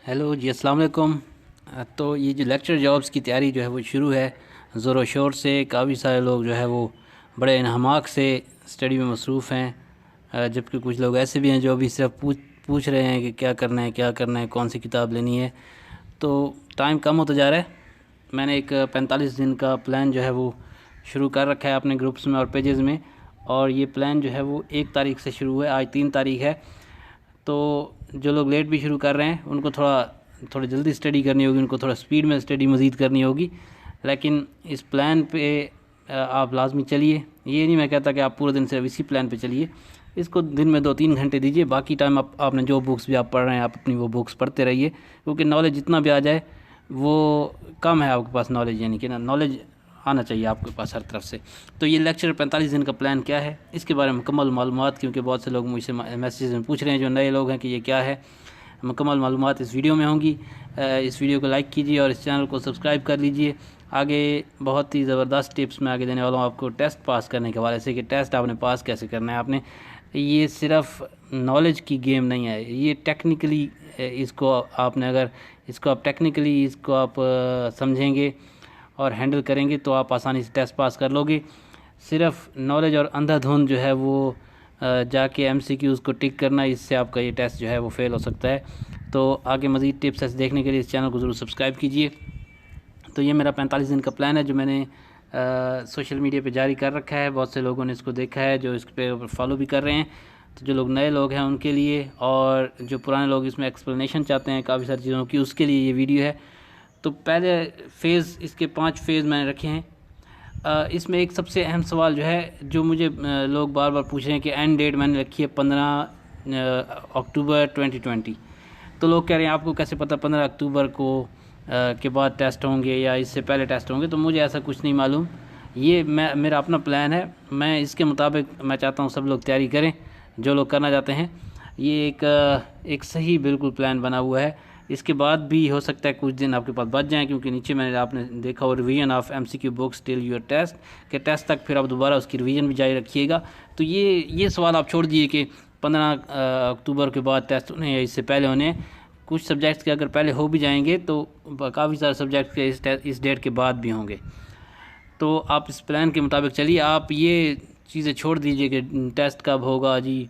Hello जी, अस्सलाम वालेकुम। तो ये जो लेक्चर जॉब्स की तैयारी जो है वो शुरू है ज़ोर शोर से। काफ़ी सारे लोग जो है वो बड़े इन्हमाक से स्टडी में मसरूफ़ हैं, जबकि कुछ लोग ऐसे भी हैं जो अभी सिर्फ पूछ रहे हैं कि क्या करना है, क्या करना है, कौन सी किताब लेनी है। तो टाइम कम होता जा रहा है। मैंने एक 45 दिन का प्लान जो है वो शुरू कर रखा है अपने ग्रुप्स में और पेजेस में, और ये प्लान जो है वो 1 तारीख से शुरू है। आज 3 तारीख है। तो जो लोग लेट भी शुरू कर रहे हैं उनको थोड़ी जल्दी स्टडी करनी होगी, उनको थोड़ा स्पीड में स्टडी मज़ीद करनी होगी। लेकिन इस प्लान पे आप लाजमी चलिए। ये नहीं मैं कहता कि आप पूरे दिन सिर्फ इसी प्लान पे चलिए। इसको दिन में 2-3 घंटे दीजिए, बाकी टाइम आपने जो बुक्स भी आप पढ़ रहे हैं आप अपनी वो बुक्स पढ़ते रहिए, क्योंकि नॉलेज जितना भी आ जाए वो कम है आपके पास नॉलेज, यानी कि ना नॉलेज आना चाहिए आपके पास हर तरफ से। तो ये लेक्चर 45 दिन का प्लान क्या है, इसके बारे में मुकम्मल मालूमात, क्योंकि बहुत से लोग मुझसे मैसेज में पूछ रहे हैं जो नए लोग हैं कि ये क्या है, मुकम्मल मालूमात इस वीडियो में होंगी। इस वीडियो को लाइक कीजिए और इस चैनल को सब्सक्राइब कर लीजिए। आगे बहुत ही ज़बरदस्त टिप्स मैं आगे देने वाला हूँ आपको टेस्ट पास करने के हवाले से, कि टेस्ट आपने पास कैसे करना है। आपने ये सिर्फ नॉलेज की गेम नहीं है, ये टेक्निकली इसको आपने अगर इसको आप टेक्निकली इसको आप समझेंगे और हैंडल करेंगे तो आप आसानी से टेस्ट पास कर लोगे। सिर्फ नॉलेज और अंधाधुंध जो है वो जाके एमसीक्यूज़ को टिक करना, इससे आपका ये टेस्ट जो है वो फेल हो सकता है। तो आगे मज़ीद टिप्स ऐसे देखने के लिए इस चैनल को ज़रूर सब्सक्राइब कीजिए। तो ये मेरा 45 दिन का प्लान है जो मैंने सोशल मीडिया पे जारी कर रखा है। बहुत से लोगों ने इसको देखा है जो इस पर फॉलो भी कर रहे हैं। तो जो लोग नए लोग हैं उनके लिए, और जो पुराने लोग इसमें एक्सप्लेनेशन चाहते हैं काफ़ी सारी चीज़ों की, उसके लिए ये वीडियो है। तो पहले फ़ेज़, इसके 5 फ़ेज़ मैंने रखे हैं। इसमें एक सबसे अहम सवाल जो है, जो मुझे लोग बार बार पूछ रहे हैं कि एंड डेट मैंने रखी है 15 अक्टूबर 2020। तो लोग कह रहे हैं आपको कैसे पता 15 अक्टूबर को के बाद टेस्ट होंगे या इससे पहले टेस्ट होंगे। तो मुझे ऐसा कुछ नहीं मालूम, ये मेरा अपना प्लान है। मैं इसके मुताबिक मैं चाहता हूँ सब लोग तैयारी करें जो लोग करना चाहते हैं। ये एक सही बिल्कुल प्लान बना हुआ है। इसके बाद भी हो सकता है कुछ दिन आपके पास बच जाएं, क्योंकि नीचे मैंने आपने देखा हो revision of MCQ books till your test, के टेस्ट तक फिर आप दोबारा उसकी रिवीजन भी जारी रखिएगा। तो ये सवाल आप छोड़ दीजिए कि 15 अक्टूबर के बाद टेस्ट होने या इससे पहले होने। कुछ सब्जेक्ट्स के अगर पहले हो भी जाएंगे तो काफ़ी सारे सब्जेक्ट के इस डेट के बाद भी होंगे। तो आप इस प्लान के मुताबिक चलिए। आप ये चीज़ें छोड़ दीजिए कि टेस्ट कब होगा जी,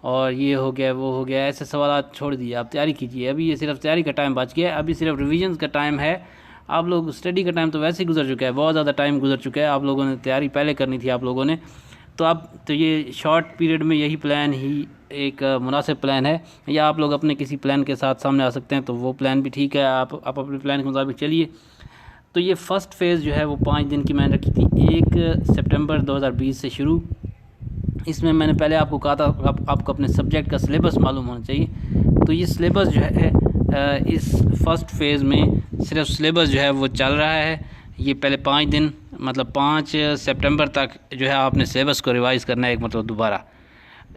और ये हो गया वो हो गया, ऐसे सवाल छोड़ दीजिए। आप तैयारी कीजिए। अभी ये सिर्फ तैयारी का टाइम बच गया है, अभी सिर्फ रिवीजन का टाइम है। आप लोग स्टडी का टाइम तो वैसे ही गुजर चुका है, बहुत ज़्यादा टाइम गुजर चुका है। आप लोगों ने तैयारी पहले करनी थी आप लोगों ने। तो ये शॉर्ट पीरियड में यही प्लान ही एक मुनासिब प्लान है, या आप लोग अपने किसी प्लान के साथ सामने आ सकते हैं तो वो प्लान भी ठीक है। आप अपने प्लान के मुताबिक चलिए। तो ये फ़र्स्ट फ़ेज़ जो है वो 5 दिन की मैंने रखी थी, 1 सितंबर 2020 से शुरू। इसमें मैंने पहले आपको कहा था आपको अपने सब्जेक्ट का सिलेबस मालूम होना चाहिए। तो ये सिलेबस जो है इस फर्स्ट फ़ेज़ में सिर्फ सिलेबस जो है वो चल रहा है। ये पहले 5 दिन मतलब 5 सितंबर तक जो है आपने सिलेबस को रिवाइज़ करना है एक मतलब दोबारा।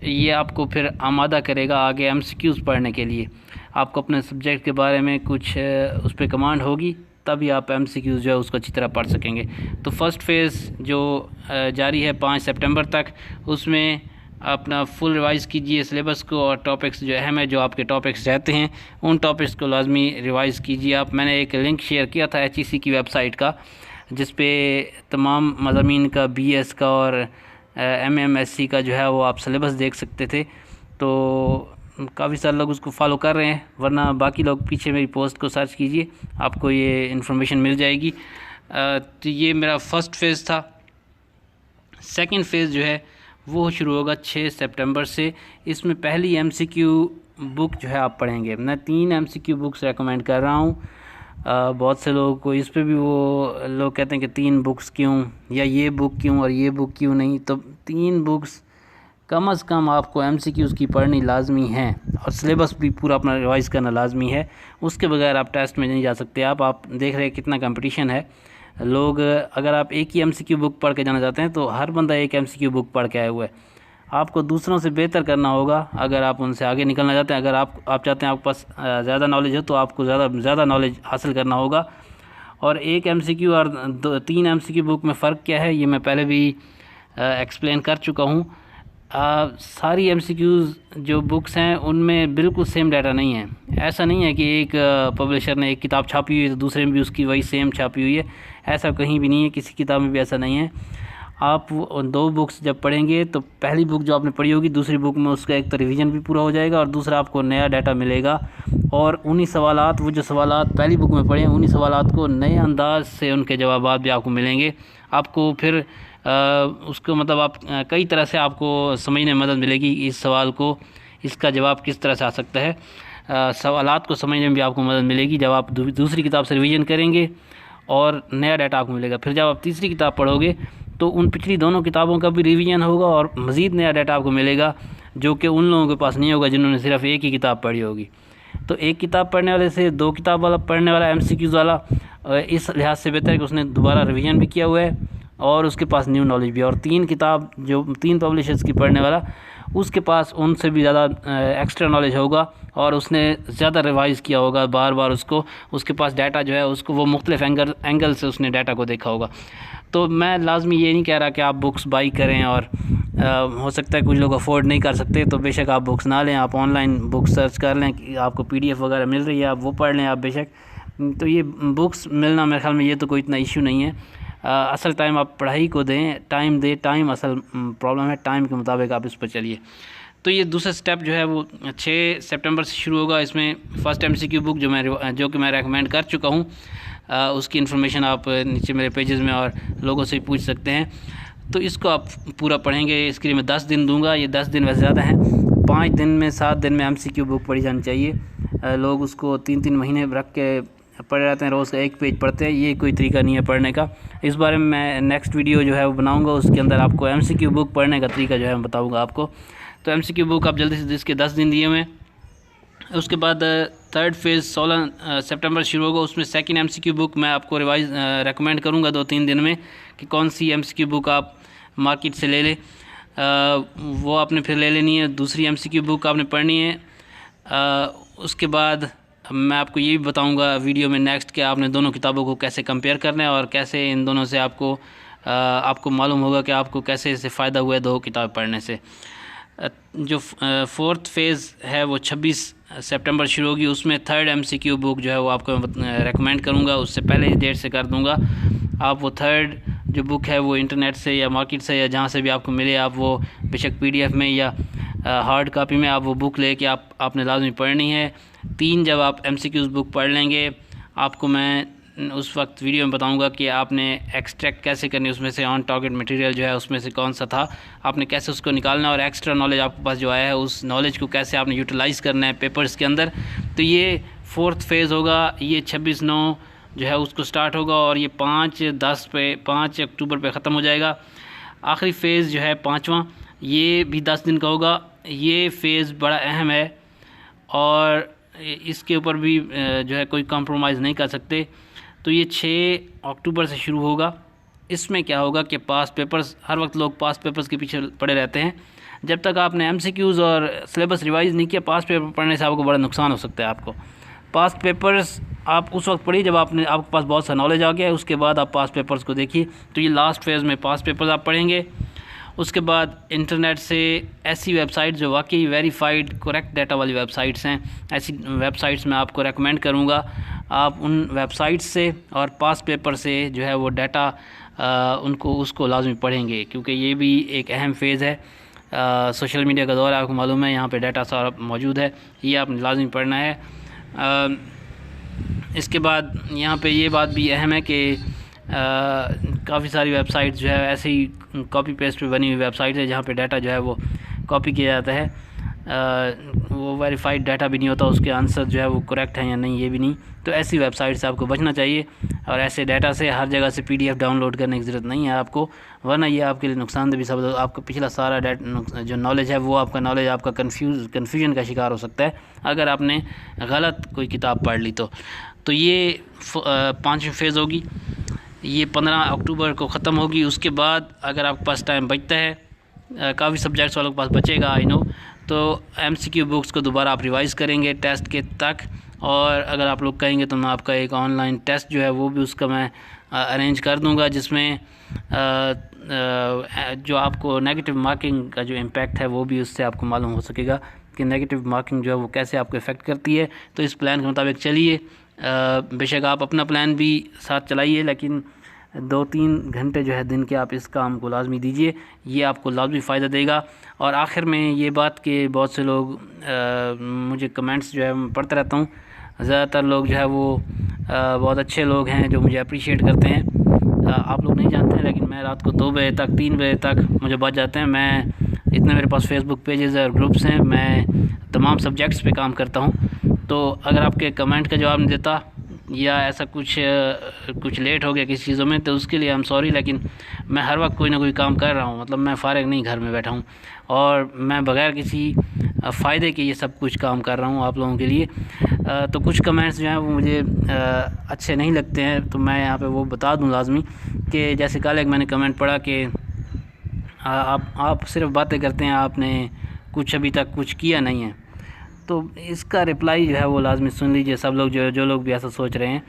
ये आपको फिर आमादा करेगा आगे एमसीक्यूज़ पढ़ने के लिए। आपको अपने सब्जेक्ट के बारे में कुछ उस पर कमांड होगी, तभी आप एमसीक्यूज़ जो है उसको अच्छी तरह पढ़ सकेंगे। तो फर्स्ट फ़ेज़ जो जारी है 5 सितंबर तक, उसमें अपना फुल रिवाइज़ कीजिए सिलेबस को, और टॉपिक्स जो अहम है, जो आपके टॉपिक्स रहते हैं उन टॉपिक्स को लाजमी रिवाइज़ कीजिए आप। मैंने एक लिंक शेयर किया था HEC की वेबसाइट का, जिस पे तमाम मज़ामीन का BS का और MMSC का जो है वो आप सिलेबस देख सकते थे। तो काफ़ी सारे लोग उसको फॉलो कर रहे हैं, वरना बाकी लोग पीछे मेरी पोस्ट को सर्च कीजिए, आपको ये इन्फॉर्मेशन मिल जाएगी। तो ये मेरा फ़र्स्ट फ़ेज़ था। सेकंड फ़ेज़ जो है वो शुरू होगा 6 सितंबर से। इसमें पहली MCQ बुक जो है आप पढ़ेंगे। मैं 3 MCQ बुक्स रेकमेंड कर रहा हूँ। बहुत से लोगों को इस पे भी वो लोग कहते हैं कि 3 बुक्स क्यों, या ये बुक क्यों और ये बुक क्यों नहीं। तो 3 बुक्स कम से कम आपको MCQs की पढ़नी लाजमी है, और सिलेबस भी पूरा अपना रिवाइज़ करना लाजमी है। उसके बगैर आप टेस्ट में नहीं जा सकते। आप देख रहे हैं कितना कंपटीशन है। लोग, अगर आप एक ही MCQ बुक पढ़ के जाना चाहते हैं तो हर बंदा एक MCQ बुक पढ़ के आया हुआ है। आपको दूसरों से बेहतर करना होगा अगर आप उनसे आगे निकलना चाहते हैं। अगर आप चाहते हैं आपके पास ज़्यादा नॉलेज हो, तो आपको ज़्यादा नॉलेज हासिल करना होगा। और एक MCQ और 3 MCQ बुक में फ़र्क क्या है, ये मैं पहले भी एक्सप्लेन कर चुका हूँ। सारी एमसीक्यूज़ जो बुक्स हैं उनमें बिल्कुल सेम डाटा नहीं है। ऐसा नहीं है कि एक पब्लिशर ने एक किताब छापी हुई है तो दूसरे में भी उसकी वही सेम छापी हुई है, ऐसा कहीं भी नहीं है, किसी किताब में भी ऐसा नहीं है। आप दो बुक्स जब पढ़ेंगे तो पहली बुक जो आपने पढ़ी होगी दूसरी बुक में उसका एक तो रिवीजन भी पूरा हो जाएगा और दूसरा आपको नया डाटा मिलेगा, और उन्हीं सवालात, वो जो सवालात पहली बुक में पढ़े हैं उन्हीं सवालात को नए अंदाज से उनके जवाब भी आपको मिलेंगे। आपको फिर उसको मतलब आप कई तरह से आपको समझने में मदद मिलेगी इस सवाल को, इसका जवाब किस तरह से आ सकता है। सवालात को समझने में भी आपको मदद मिलेगी जब आप दूसरी किताब से रिवीजन करेंगे और नया डाटा आपको मिलेगा। फिर जब आप तीसरी किताब पढ़ोगे तो उन पिछली दोनों किताबों का भी रिवीजन होगा और मज़ीद नया डाटा आपको मिलेगा जो कि उन लोगों के पास नहीं होगा जिन्होंने सिर्फ एक ही किताब पढ़ी होगी। तो एक किताब पढ़ने वाले से दो किताब वाला पढ़ने वाला एमसीक्यूज़ वाला इस लिहाज से बेहतर है कि उसने दोबारा रिवीजन भी किया हुआ है और उसके पास न्यू नॉलेज भी है। और तीन किताब जो तीन पब्लिशर्स की पढ़ने वाला, उसके पास उनसे भी ज़्यादा एक्स्ट्रा नॉलेज होगा और उसने ज़्यादा रिवाइज़ किया होगा बार बार उसके पास डाटा जो है उसको वो मुख्तलिफ एंगल से उसने डाटा को देखा होगा। तो मैं लाजमी ये नहीं कह रहा कि आप बुक्स बाई करें, और हो सकता है कुछ लोग अफोर्ड नहीं कर सकते तो बेशक आप बुक्स ना लें, आप ऑनलाइन बुक्स सर्च कर लें कि आपको PDF वगैरह मिल रही है, आप वो पढ़ लें आप बेशक। तो ये बुक्स मिलना मेरे ख्याल में ये तो कोई इतना इशू नहीं है। असल टाइम आप पढ़ाई को दें, टाइम असल प्रॉब्लम है, टाइम के मुताबिक आप इस पर चलिए। तो ये दूसरा स्टेप जो है वो 6 सितंबर से शुरू होगा। इसमें फ़र्स्ट MCQ बुक जो कि मैं रेकमेंड कर चुका हूँ, उसकी इन्फॉर्मेशन आप नीचे मेरे पेजेस में और लोगों से पूछ सकते हैं। तो इसको आप पूरा पढ़ेंगे, इसके लिए मैं 10 दिन दूंगा। ये 10 दिन वैसे ज़्यादा हैं, 5 दिन में 7 दिन में MCQ बुक पढ़ी जानी चाहिए। लोग उसको 3-3 महीने रख के पढ़े रहते हैं, रोज़ का एक पेज पढ़ते हैं, ये कोई तरीका नहीं है पढ़ने का। इस बारे में मैं नेक्स्ट वीडियो जो है वो बनाऊंगा, उसके अंदर आपको MCQ बुक पढ़ने का तरीका जो है मैं बताऊंगा आपको। तो MCQ बुक आप जल्दी से, इसके 10 दिन दिए हुए। उसके बाद थर्ड फेज़ 16 सितंबर शुरू होगा, उसमें सेकंड MCQ बुक मैं आपको रेकमेंड करूंगा 2-3 दिन में कि कौन सी MCQ बुक आप मार्केट से ले लें। वो आपने फिर ले लेनी है, दूसरी MCQ बुक आपने पढ़नी है। उसके बाद मैं आपको ये भी बताऊंगा वीडियो में नेक्स्ट कि आपने दोनों किताबों को कैसे कंपेयर करना है और कैसे इन दोनों से आपको मालूम होगा कि आपको कैसे इससे फ़ायदा हुआ है दो किताब पढ़ने से। जो फोर्थ फेज़ है वो 26 सितंबर शुरू होगी, उसमें थर्ड MCQ बुक जो है वो आपको रेकमेंड करूँगा, उससे पहले ही डेट से कर दूँगा। आप वो थर्ड जो बुक है वो इंटरनेट से या मार्केट से या जहाँ से भी आपको मिले, आप वो बेशक PDF में या हार्ड कापी में आप वो बुक लेके आपने लाजमी पढ़नी है। 3 जब आप MCQs बुक पढ़ लेंगे, आपको मैं उस वक्त वीडियो में बताऊंगा कि आपने एक्सट्रैक्ट कैसे करनी है उसमें से, ऑन टारगेट मटेरियल जो है उसमें से कौन सा था, आपने कैसे उसको निकालना, और एक्स्ट्रा नॉलेज आपके पास जो आया है उस नॉलेज को कैसे आपने यूटिलाइज़ करना है पेपर्स के अंदर। तो ये फोर्थ फेज़ होगा, ये 26/9 जो है उसको स्टार्ट होगा और ये 5 अक्टूबर पे ख़त्म हो जाएगा। आखिरी फ़ेज़ जो है 5वां, ये भी 10 दिन का होगा। ये फ़ेज़ बड़ा अहम है और इसके ऊपर भी जो है कोई कॉम्प्रोमाइज़ नहीं कर सकते। तो ये 6 अक्टूबर से शुरू होगा। इसमें क्या होगा कि पास पेपर्स, हर वक्त लोग पास पेपर्स के पीछे पड़े रहते हैं। जब तक आपने MCQs और सिलेबस रिवाइज़ नहीं किया, पास पेपर पढ़ने से आपको बड़ा नुकसान हो सकता है। आपको पास पेपर्स आप उस वक्त पढ़िए जब आपके पास बहुत सा नॉलेज आ गया है, उसके बाद आप पास पेपर्स को देखिए। तो ये लास्ट फेज़ में पास पेपर्स आप पढ़ेंगे। उसके बाद इंटरनेट से ऐसी वेबसाइट जो वाकई वेरीफाइड करेक्ट डाटा वाली वेबसाइट्स हैं, ऐसी वेबसाइट्स मैं आपको रेकमेंड करूँगा। आप उन वेबसाइट्स से और पास पेपर से जो है वो डाटा उसको लाजमी पढ़ेंगे, क्योंकि ये भी एक अहम फेज़ है। सोशल मीडिया का दौर है, आपको मालूम है, यहाँ पे डाटा सारा मौजूद है, ये आपने लाजमी पढ़ना है। इसके बाद यहाँ पे ये बात भी अहम है कि काफ़ी सारी वेबसाइट्स जो है ऐसे ही कॉपी पेस्ट पे बनी हुई वेबसाइट है जहाँ पे डाटा जो है वो कॉपी किया जाता है। वो वेरीफाइड डाटा भी नहीं होता, उसके आंसर जो है वो करेक्ट हैं या नहीं ये भी नहीं। तो ऐसी वेबसाइट से आपको बचना चाहिए और ऐसे डाटा से हर जगह से PDF डाउनलोड करने की ज़रूरत नहीं है आपको, वरना ये आपके लिए नुकसानदेह भी साबित होगा। आपका पिछला सारा जो नॉलेज है वो आपका कन्फ्यूजन का शिकार हो सकता है अगर आपने गलत कोई किताब पढ़ ली तो ये 5वीं फेज़ होगी, ये 15 अक्टूबर को ख़त्म होगी। उसके बाद अगर आपके पास टाइम बचता है, काफ़ी सब्जेक्ट्स वालों के पास बचेगा आई नो, तो MCQ बुक्स को दोबारा आप रिवाइज़ करेंगे टेस्ट के तक, और अगर आप लोग कहेंगे तो मैं आपका एक ऑनलाइन टेस्ट जो है वो भी उसका मैं अरेंज कर दूंगा, जिसमें जो आपको नेगेटिव मार्किंग का जो इम्पैक्ट है वो भी उससे आपको मालूम हो सकेगा कि नेगेटिव मार्किंग जो है वो कैसे आपको इफ़ेक्ट करती है। तो इस प्लान के मुताबिक चलिए। बेशक आप अपना प्लान भी साथ चलाइए, लेकिन 2-3 घंटे जो है दिन के आप इस काम को लाजमी दीजिए, ये आपको लाजमी फ़ायदा देगा। और आखिर में ये बात कि बहुत से लोग मुझे कमेंट्स जो है मैं पढ़ता रहता हूँ, ज़्यादातर लोग जो है वो बहुत अच्छे लोग हैं जो मुझे अप्रिशिएट करते हैं। आप लोग नहीं जानते हैं, लेकिन मैं रात को 2 बजे तक 3 बजे तक मुझे बच जाते हैं। मैं इतने मेरे पास फेसबुक पेजेस और ग्रुप्स हैं, मैं तमाम सब्जेक्ट्स पे काम करता हूँ। तो अगर आपके कमेंट का जवाब नहीं देता या ऐसा कुछ लेट हो गया किसी चीज़ों में तो उसके लिए आई एम सॉरी, लेकिन मैं हर वक्त कोई ना कोई काम कर रहा हूँ। मतलब मैं फ़ारिग नहीं घर में बैठा हूँ, और मैं बग़ैर किसी फ़ायदे के ये सब कुछ काम कर रहा हूँ आप लोगों के लिए। तो कुछ कमेंट्स जो हैं वो मुझे अच्छे नहीं लगते हैं, तो मैं यहाँ पे वो बता दूँ लाजमी कि जैसे कल एक मैंने कमेंट पढ़ा कि आप सिर्फ बातें करते हैं, आपने कुछ अभी तक कुछ किया नहीं है। तो इसका रिप्लाई जो है वो लाजमी सुन लीजिए सब लोग, जो लोग भी ऐसा सोच रहे हैं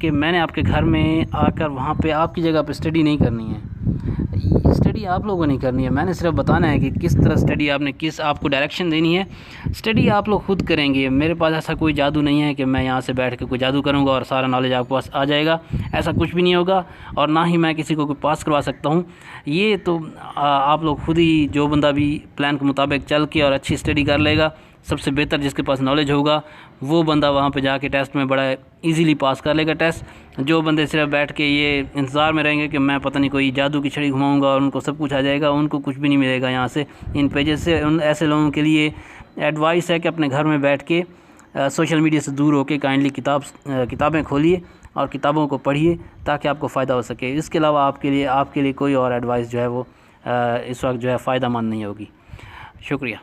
कि मैंने आपके घर में आकर वहाँ पे आपकी जगह पे स्टडी नहीं करनी है। स्टडी आप लोगों ने करनी है, मैंने सिर्फ बताना है कि किस तरह स्टडी आपको डायरेक्शन देनी है। स्टडी आप लोग खुद करेंगे। मेरे पास ऐसा कोई जादू नहीं है कि मैं यहाँ से बैठ के कोई जादू करूँगा और सारा नॉलेज आपके पास आ जाएगा, ऐसा कुछ भी नहीं होगा। और ना ही मैं किसी को कोई पास करवा सकता हूँ। ये तो आप लोग खुद ही, जो बंदा भी प्लान के मुताबिक चल के और अच्छी स्टडी कर लेगा, सबसे बेहतर जिसके पास नॉलेज होगा वो बंदा वहाँ पे जाके टेस्ट में बड़ा इजीली पास कर लेगा टेस्ट। जो बंदे सिर्फ बैठ के ये इंतज़ार में रहेंगे कि मैं पता नहीं कोई जादू की छड़ी घुमाऊंगा और उनको सब कुछ आ जाएगा, उनको कुछ भी नहीं मिलेगा यहाँ से इन पेजेस से। उन ऐसे लोगों के लिए एडवाइस है कि अपने घर में बैठ के सोशल मीडिया से दूर होकर काइंडली किताबें खोलिए और किताबों को पढ़िए ताकि आपको फ़ायदा हो सके। इसके अलावा आपके लिए कोई और एडवाइस जो है वो इस वक्त जो है फ़ायदा मंद नहीं होगी। शुक्रिया।